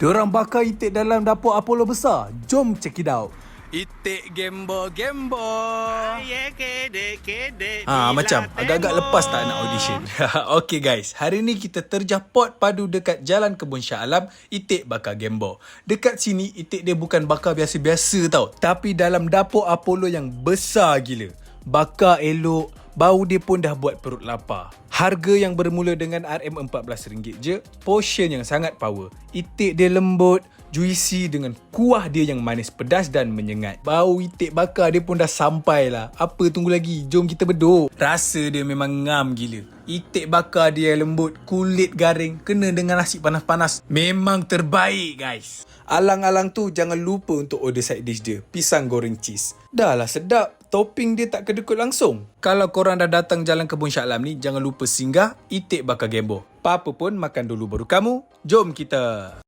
Diorang bakar itik dalam dapur Apollo besar. Jom check it out. Itik gembo. Kedek. Macam agak-agak lepas tak nak audition. Okay guys, hari ni kita terjah pot padu dekat Jalan Kebun Shah Alam, itik bakar gembo. Dekat sini itik dia bukan bakar biasa-biasa tau, tapi dalam dapur Apollo yang besar gila. Bakar elok, bau dia pun dah buat perut lapar. Harga yang bermula dengan RM14 je, portion yang sangat power. Itik dia lembut, juicy dengan kuah dia yang manis, pedas dan menyengat. Bau itik bakar dia pun dah sampai lah. Apa tunggu lagi? Jom kita bedok. Rasa dia memang ngam gila. Itik bakar dia lembut, kulit garing, kena dengan nasi panas-panas. Memang terbaik guys. Alang-alang tu jangan lupa untuk order side dish dia, pisang goreng cheese. Dah lah sedap, topping dia tak kedekut langsung. Kalau korang dah datang Jalan Kebun Shah Alam ni, jangan lupa singgah itik bakar gembo. Apa pun makan dulu baru kamu. Jom kita.